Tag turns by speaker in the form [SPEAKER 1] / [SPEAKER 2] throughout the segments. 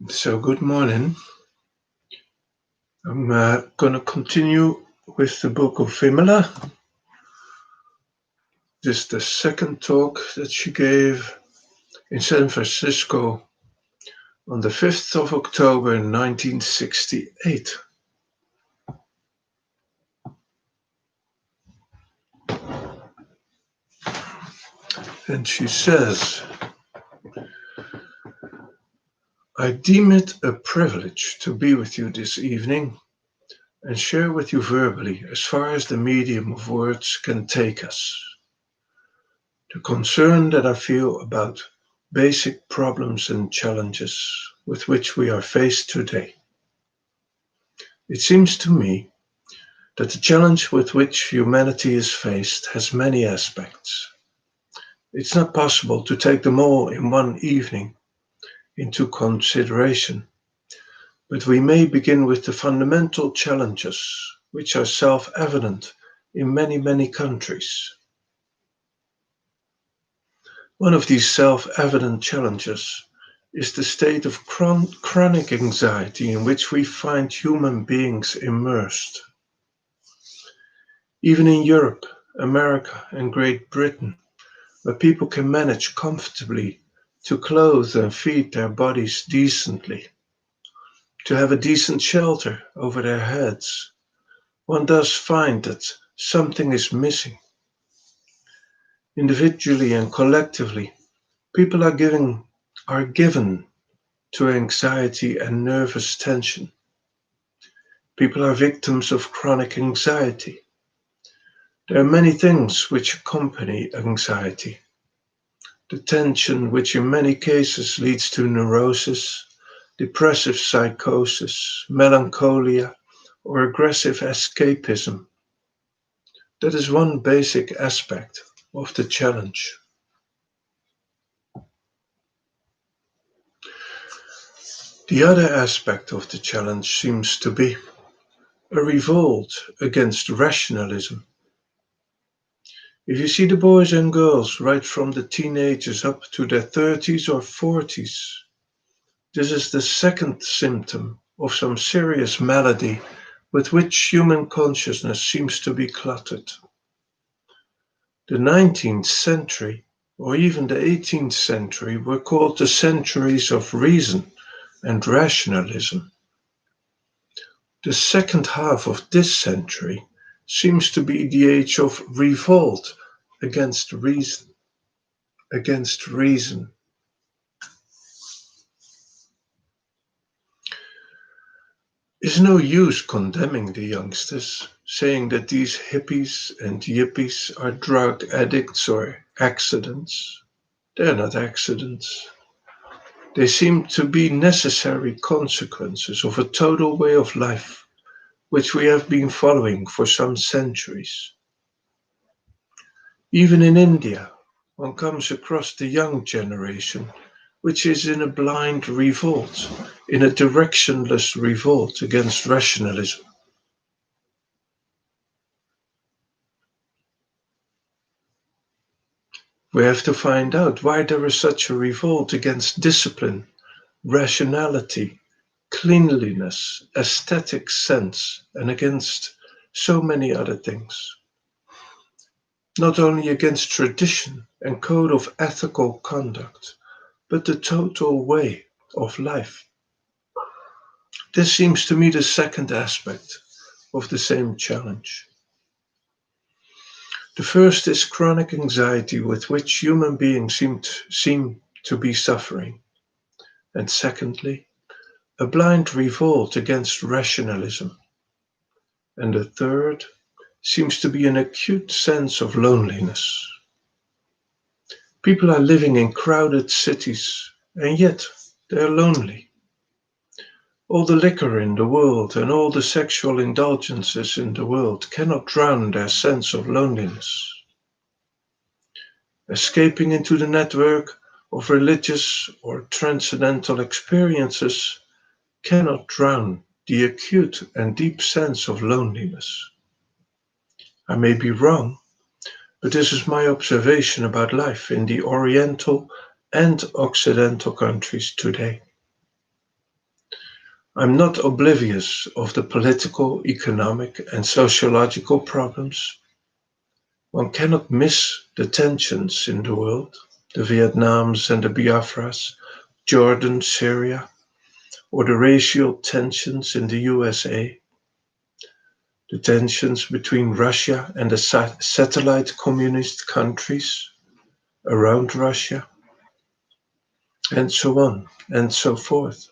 [SPEAKER 1] So, good morning. I'm going to continue with the book of Vimala. This is the second talk that she gave in San Francisco on the 5th of October 1968. And she says, I deem it a privilege to be with you this evening and share with you verbally as far as the medium of words can take us. The concern that I feel about basic problems and challenges with which we are faced today. It seems to me that the challenge with which humanity is faced has many aspects. It's not possible to take them all in one evening into consideration, but we may begin with the fundamental challenges which are self-evident in many countries. One of these self-evident challenges is the state of chronic anxiety in which we find human beings immersed. Even in Europe, America, and Great Britain, where people can manage comfortably to clothe and feed their bodies decently, to have a decent shelter over their heads, one does find that something is missing. Individually and collectively, people are given to anxiety and nervous tension. People are victims of chronic anxiety. There are many things which accompany anxiety. The tension which in many cases leads to neurosis, depressive psychosis, melancholia, or aggressive escapism. That is one basic aspect of the challenge. The other aspect of the challenge seems to be a revolt against rationalism. If you see the boys and girls right from the teenagers up to their 30s or 40s, this is the second symptom of some serious malady with which human consciousness seems to be cluttered. The 19th century, or even the 18th century, were called the centuries of reason and rationalism. The second half of this century seems to be the age of revolt against reason. It's no use condemning the youngsters, saying that these hippies and yippies are drug addicts or accidents. They're not accidents. They seem to be necessary consequences of a total way of life, which we have been following for some centuries. Even in India, one comes across the young generation, which is in a blind revolt, in a directionless revolt against rationalism. We have to find out why there is such a revolt against discipline, rationality, cleanliness, aesthetic sense, and against so many other things. Not only against tradition and code of ethical conduct, but the total way of life. This seems to me the second aspect of the same challenge. The first is chronic anxiety with which human beings seem to be suffering. And secondly, a blind revolt against rationalism. And the third seems to be an acute sense of loneliness. People are living in crowded cities, and yet they're lonely. All the liquor in the world and all the sexual indulgences in the world cannot drown their sense of loneliness. Escaping into the network of religious or transcendental experiences cannot drown the acute and deep sense of loneliness. I may be wrong, but this is my observation about life in the Oriental and Occidental countries today. I'm not oblivious of the political, economic, and sociological problems. One cannot miss the tensions in the world, the Vietnams and the Biafras, Jordan, Syria, or the racial tensions in the USA, the tensions between Russia and the satellite communist countries around Russia, and so on and so forth.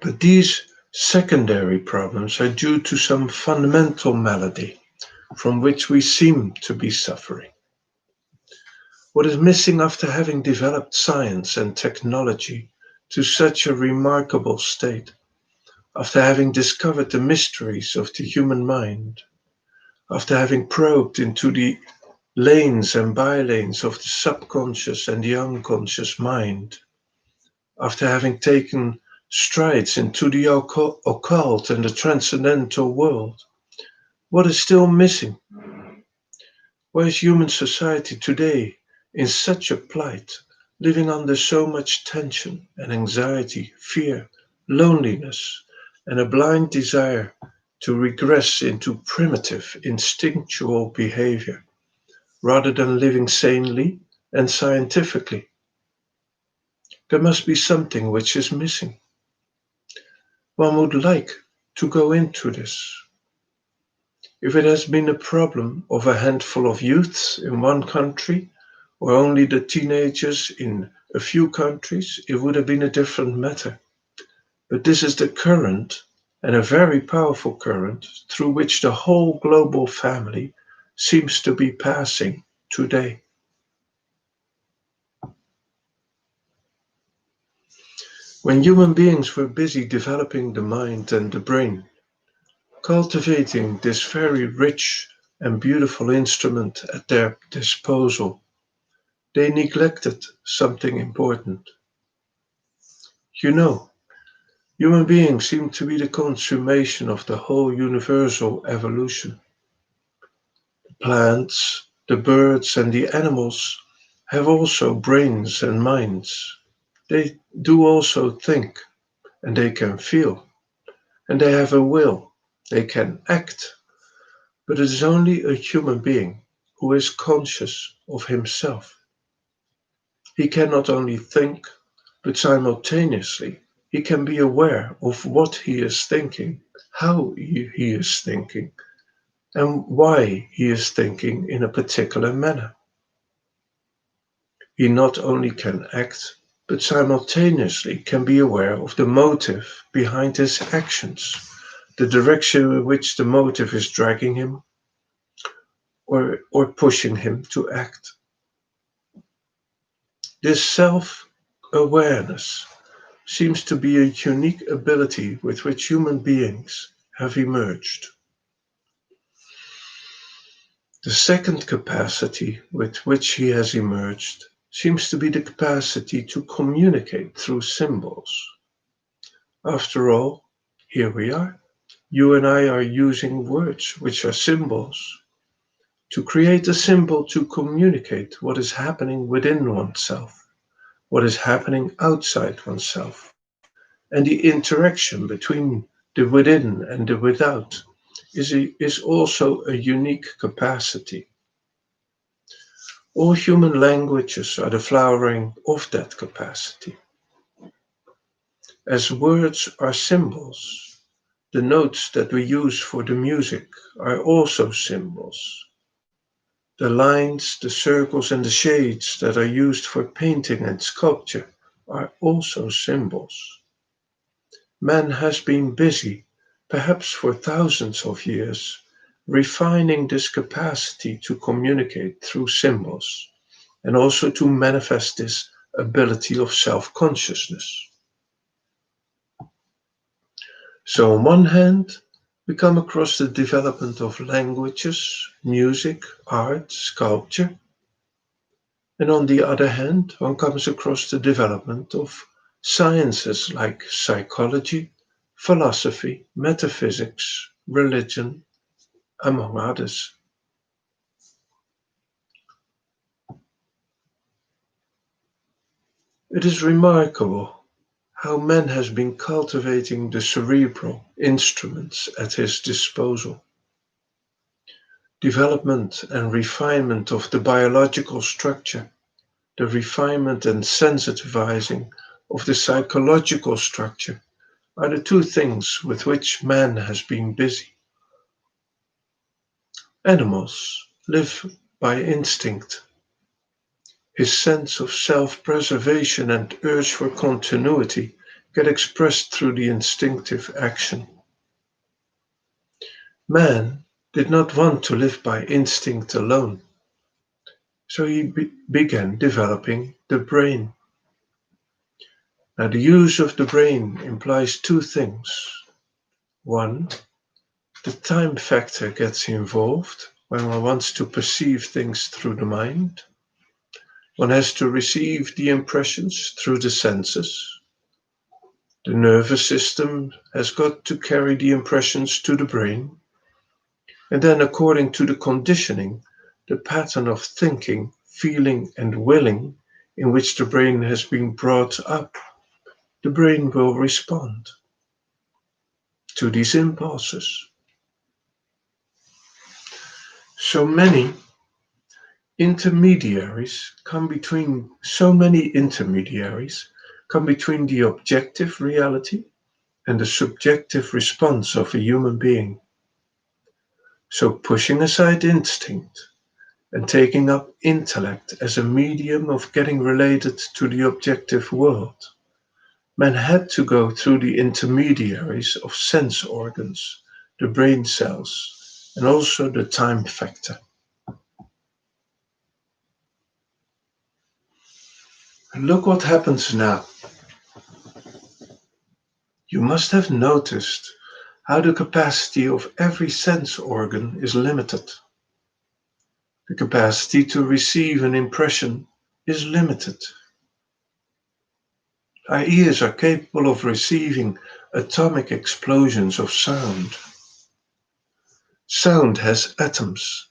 [SPEAKER 1] But these secondary problems are due to some fundamental malady from which we seem to be suffering. What is missing after having developed science and technology to such a remarkable state, after having discovered the mysteries of the human mind, after having probed into the lanes and bylanes of the subconscious and the unconscious mind, after having taken strides into the occult and the transcendental world, what is still missing? Why is human society today in such a plight, living under so much tension and anxiety, fear, loneliness, and a blind desire to regress into primitive, instinctual behavior rather than living sanely and scientifically? There must be something which is missing. One would like to go into this. If it has been a problem of a handful of youths in one country, or only the teenagers in a few countries, it would have been a different matter. But this is the current, and a very powerful current, through which the whole global family seems to be passing today. When human beings were busy developing the mind and the brain, cultivating this very rich and beautiful instrument at their disposal, they neglected something important. You know, human beings seem to be the consummation of the whole universal evolution. The plants, the birds, and the animals have also brains and minds. They do also think, and they can feel, and they have a will. They can act, but it is only a human being who is conscious of himself. He can not only think, but simultaneously he can be aware of what he is thinking, how he is thinking, and why he is thinking in a particular manner. He not only can act, but simultaneously can be aware of the motive behind his actions, the direction in which the motive is dragging him or pushing him to act. This self awareness seems to be a unique ability with which human beings have emerged. The second capacity with which he has emerged seems to be the capacity to communicate through symbols. After all, here we are. You and I are using words which are symbols to create a symbol to communicate what is happening within oneself, what is happening outside oneself, and the interaction between the within and the without is also a unique capacity. All human languages are the flowering of that capacity. As words are symbols, the notes that we use for the music are also symbols. The lines, the circles, and the shades that are used for painting and sculpture are also symbols. Man has been busy, perhaps for thousands of years, refining this capacity to communicate through symbols and also to manifest this ability of self consciousness. So, on one hand, we come across the development of languages, music, art, sculpture, and on the other hand, one comes across the development of sciences like psychology, philosophy, metaphysics, religion, among others. It is remarkable how man has been cultivating the cerebral instruments at his disposal. Development and refinement of the biological structure, the refinement and sensitivizing of the psychological structure are the two things with which man has been busy. Animals live by instinct. His sense of self-preservation and urge for continuity get expressed through the instinctive action. Man did not want to live by instinct alone, so he began developing the brain. Now, the use of the brain implies two things. One, the time factor gets involved when one wants to perceive things through the mind. One has to receive the impressions through the senses. The nervous system has got to carry the impressions to the brain. And then, according to the conditioning, the pattern of thinking, feeling, and willing in which the brain has been brought up, the brain will respond to these impulses. So many intermediaries come between the objective reality and the subjective response of a human being. So pushing aside instinct and taking up intellect as a medium of getting related to the objective world, man had to go through the intermediaries of sense organs, the brain cells, and also the time factor. And look what happens now. You must have noticed how the capacity of every sense organ is limited. The capacity to receive an impression is limited. Our ears are capable of receiving atomic explosions of sound. Sound has atoms.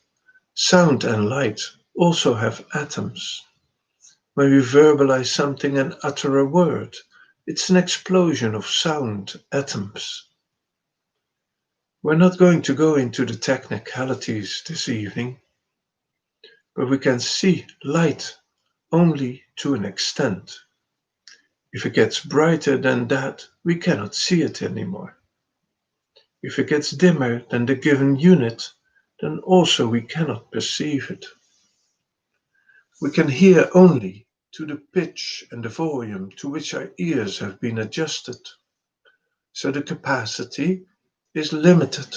[SPEAKER 1] Sound and light also have atoms. When we verbalize something and utter a word, it's an explosion of sound atoms. We're not going to go into the technicalities this evening, but we can see light only to an extent. If it gets brighter than that, we cannot see it anymore. If it gets dimmer than the given unit, then also we cannot perceive it. We can hear only to the pitch and the volume to which our ears have been adjusted. So the capacity is limited.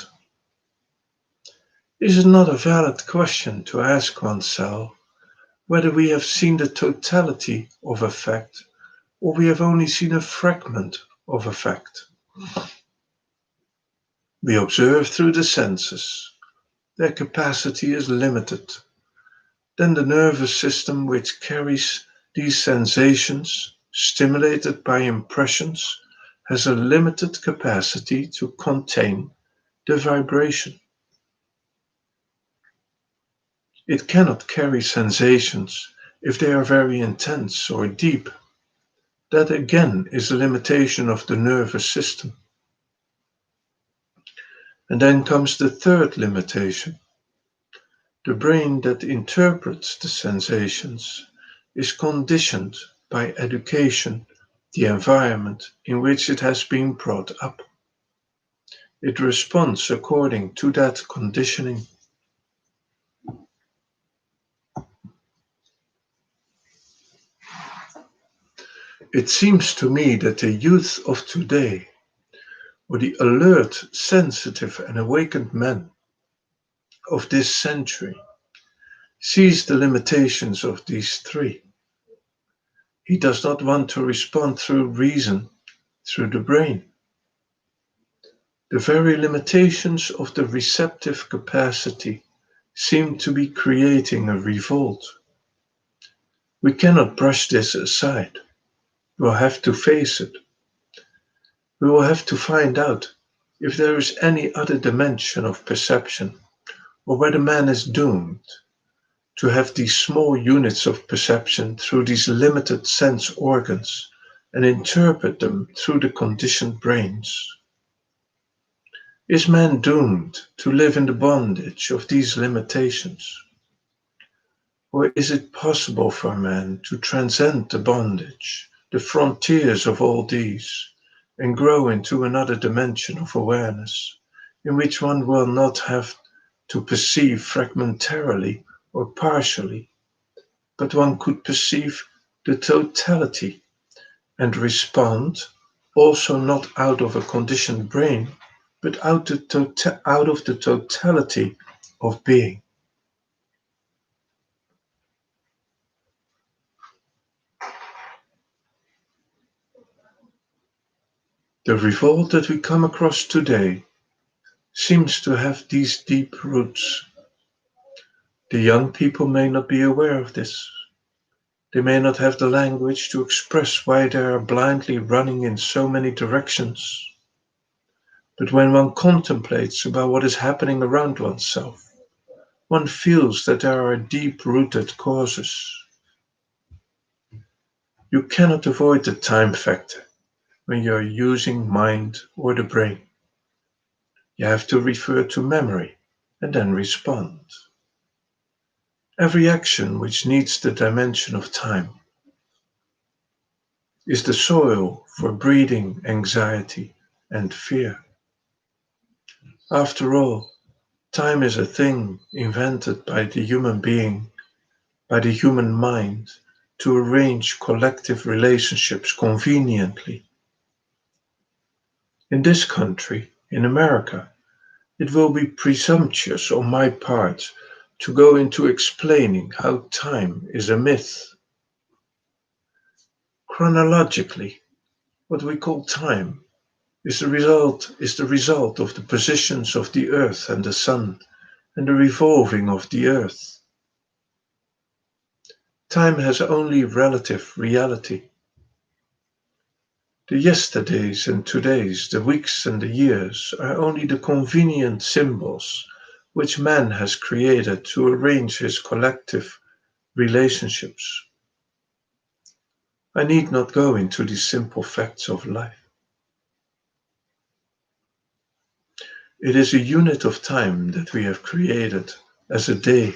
[SPEAKER 1] It is not a valid question to ask oneself whether we have seen the totality of a fact or we have only seen a fragment of a fact. We observe through the senses. Their capacity is limited. Then the nervous system which carries these sensations, stimulated by impressions, has a limited capacity to contain the vibration. It cannot carry sensations if they are very intense or deep. That again is a limitation of the nervous system. And then comes the third limitation. The brain that interprets the sensations is conditioned by education, the environment in which it has been brought up. It responds according to that conditioning. It seems to me that the youth of today, or the alert, sensitive, and awakened men of this century, sees the limitations of these three. He does not want to respond through reason, through the brain. The very limitations of the receptive capacity seem to be creating a revolt. We cannot brush this aside. We will have to face it. We will have to find out if there is any other dimension of perception, or whether man is doomed to have these small units of perception through these limited sense organs and interpret them through the conditioned brains. Is man doomed to live in the bondage of these limitations? Or is it possible for man to transcend the bondage, the frontiers of all these, and grow into another dimension of awareness, in which one will not have to perceive fragmentarily or partially, but one could perceive the totality and respond, also not out of a conditioned brain, but out of the totality of being. The revolt that we come across today seems to have these deep roots. The young people may not be aware of this. They may not have the language to express why they are blindly running in so many directions. But when one contemplates about what is happening around oneself, one feels that there are deep-rooted causes. You cannot avoid the time factor when you are using mind or the brain. You have to refer to memory and then respond. Every action which needs the dimension of time is the soil for breeding anxiety and fear. After all, time is a thing invented by the human being, by the human mind, to arrange collective relationships conveniently. In this country, in America, it will be presumptuous on my part to go into explaining how time is a myth. Chronologically, what we call time is the result of the positions of the earth and the sun and the revolving of the earth. Time has only relative reality. The yesterdays and todays, the weeks and the years are only the convenient symbols which man has created to arrange his collective relationships. I need not go into the simple facts of life. It is a unit of time that we have created as a day.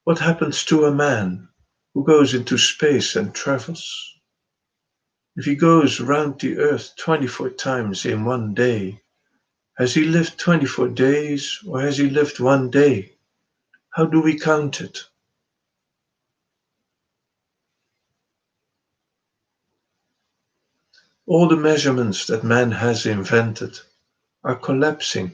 [SPEAKER 1] What happens to a man who goes into space and travels? If he goes round the earth 24 times in one day, has he lived 24 days or has he lived one day? How do we count it? All the measurements that man has invented are collapsing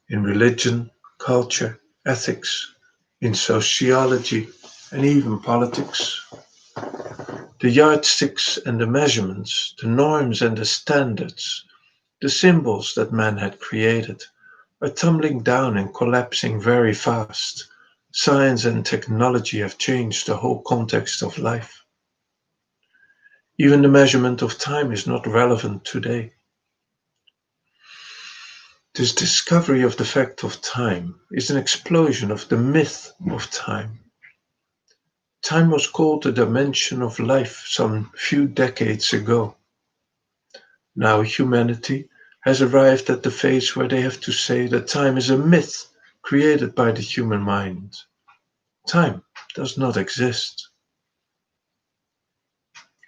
[SPEAKER 1] in religion, culture, ethics, in sociology, and even politics. The yardsticks and the measurements, the norms and the standards, the symbols that man had created are tumbling down and collapsing very fast. Science and technology have changed the whole context of life. Even the measurement of time is not relevant today. This discovery of the fact of time is an explosion of the myth of time. Time was called the dimension of life some few decades ago. Now humanity has arrived at the phase where they have to say that time is a myth created by the human mind. Time does not exist.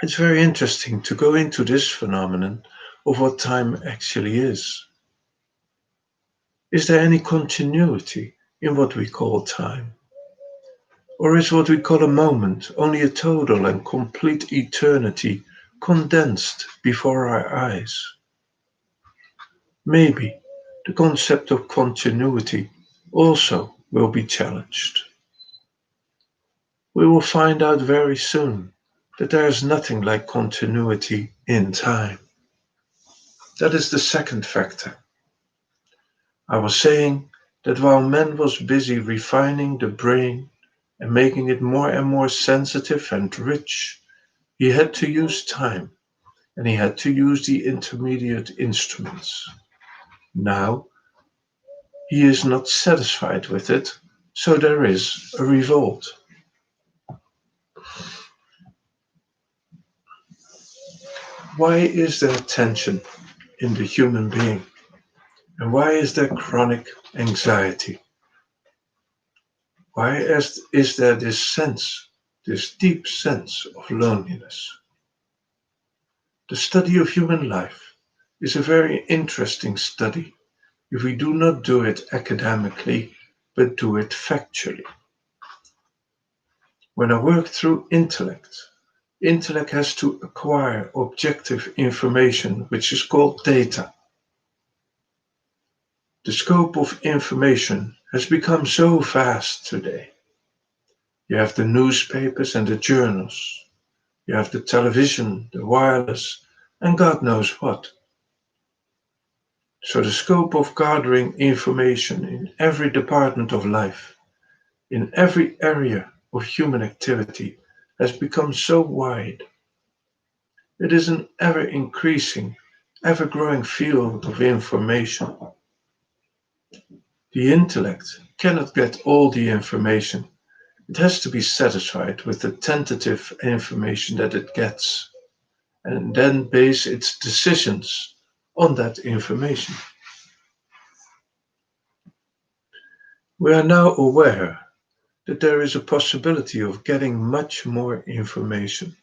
[SPEAKER 1] It's very interesting to go into this phenomenon of what time actually is. Is there any continuity in what we call time? Or is what we call a moment only a total and complete eternity condensed before our eyes? Maybe the concept of continuity also will be challenged. We will find out very soon that there is nothing like continuity in time. That is the second factor. I was saying that while man was busy refining the brain and making it more and more sensitive and rich, he had to use time and he had to use the intermediate instruments. Now, He is not satisfied with it, so there is a revolt. Why is there tension in the human being? And why is there chronic anxiety? Why is there this sense, this deep sense of loneliness? The study of human life is a very interesting study if we do not do it academically, but do it factually. When I work through intellect has to acquire objective information, which is called data. The scope of information has become so vast today. You have the newspapers and the journals. You have the television, the wireless, and God knows what. So the scope of gathering information in every department of life, in every area of human activity, has become so wide. It is an ever increasing, ever growing field of information. The intellect cannot get all the information. It has to be satisfied with the tentative information that it gets, and then base its decisions on that information. We are now aware that there is a possibility of getting much more information.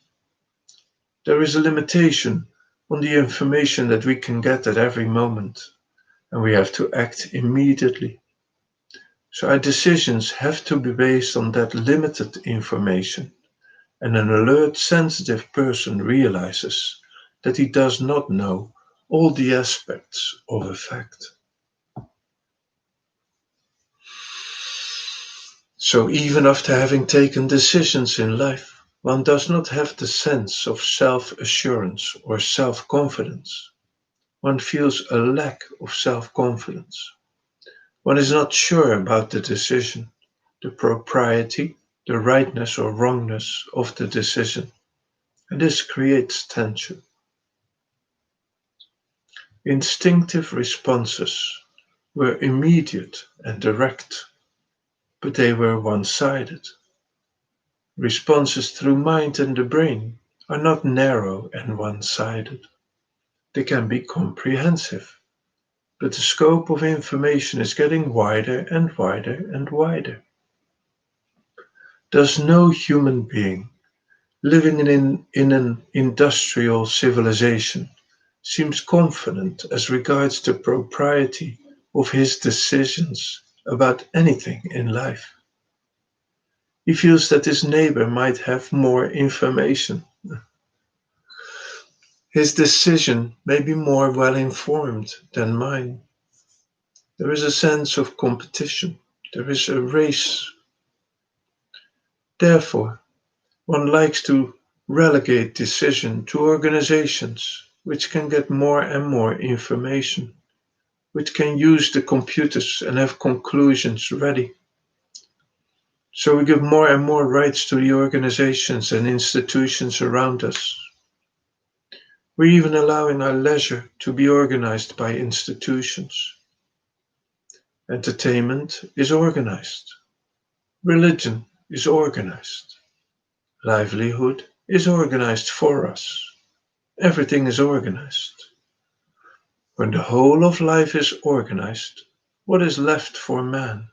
[SPEAKER 1] There is a limitation on the information that we can get at every moment, and we have to act immediately. So our decisions have to be based on that limited information, and an alert, sensitive person realizes that he does not know all the aspects of a fact. So even after having taken decisions in life, one does not have the sense of self-assurance or self-confidence. One feels a lack of self-confidence. One is not sure about the decision, the propriety, the rightness or wrongness of the decision, and this creates tension. Instinctive responses were immediate and direct, but they were one-sided. Responses through mind and the brain are not narrow and one-sided. They can be comprehensive, but the scope of information is getting wider and wider and wider. Does no human being living in an industrial civilization seems confident as regards the propriety of his decisions about anything in life? He feels that his neighbor might have more information. His decision may be more well informed than mine. There is a sense of competition. There is a race. Therefore, one likes to relegate decision to organizations which can get more and more information, which can use the computers and have conclusions ready. So we give more and more rights to the organizations and institutions around us. We're even allowing our leisure to be organized by institutions. Entertainment is organized. Religion is organized. Livelihood is organized for us. Everything is organized. When the whole of life is organized, what is left for man?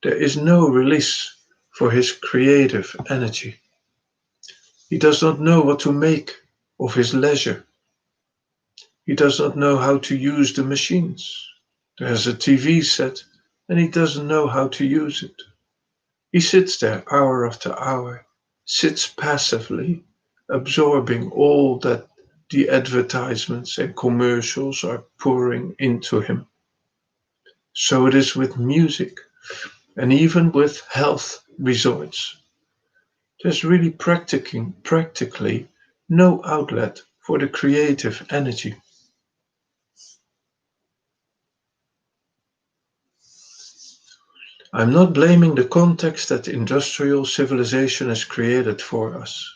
[SPEAKER 1] There is no release for his creative energy. He does not know what to make of his leisure. He does not know how to use the machines. There's a TV set and he doesn't know how to use it. He sits there hour after hour, sits passively, absorbing all that the advertisements and commercials are pouring into him. So it is with music and even with health resorts. There's really practically no outlet for the creative energy. I'm not blaming the context that industrial civilization has created for us.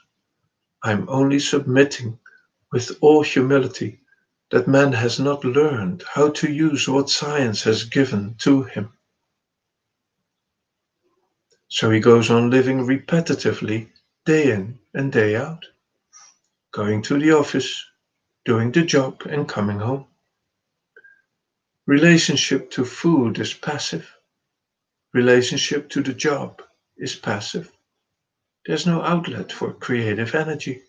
[SPEAKER 1] I'm only submitting with all humility that man has not learned how to use what science has given to him. So he goes on living repetitively day in and day out, going to the office, doing the job, and coming home. Relationship to food is passive. Relationship to the job is passive. There's no outlet for creative energy.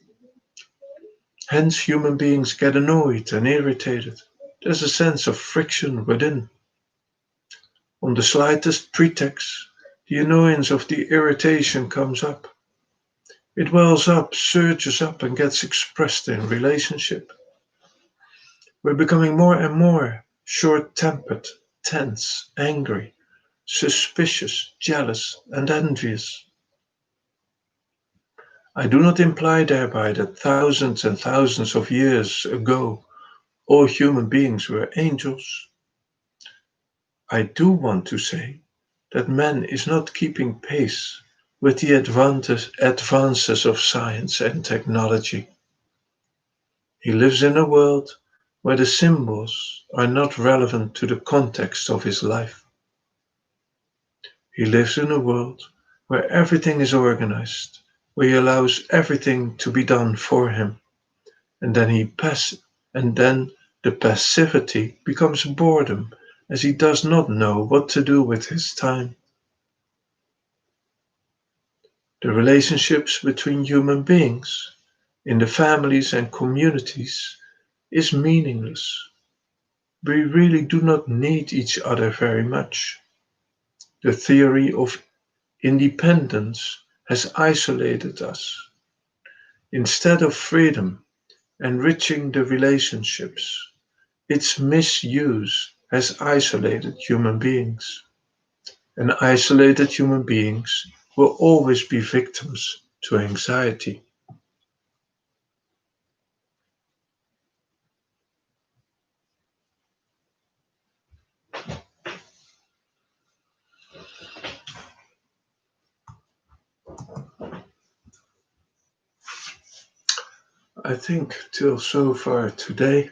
[SPEAKER 1] Hence, human beings get annoyed and irritated. There's a sense of friction within. On the slightest pretext, the annoyance of the irritation comes up. It wells up, surges up, and gets expressed in relationship. We're becoming more and more short tempered, tense, angry, suspicious, jealous, and envious. I do not imply thereby that thousands and thousands of years ago all human beings were angels. I do want to say that man is not keeping pace with the advances of science and technology. He lives in a world where the symbols are not relevant to the context of his life. He lives in a world where everything is organized, where he allows everything to be done for him, and then the passivity becomes boredom as he does not know what to do with his time. The relationships between human beings in the families and communities is meaningless. We really do not need each other very much. The theory of independence has isolated us. Instead of freedom enriching the relationships, its misuse has isolated human beings. And isolated human beings will always be victims to anxiety. I think till so far today,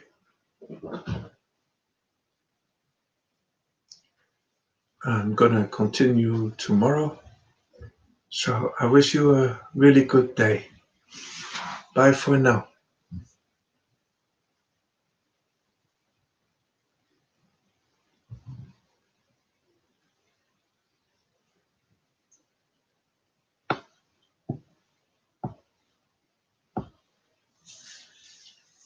[SPEAKER 1] I'm gonna continue tomorrow. So I wish you a really good day. Bye for now.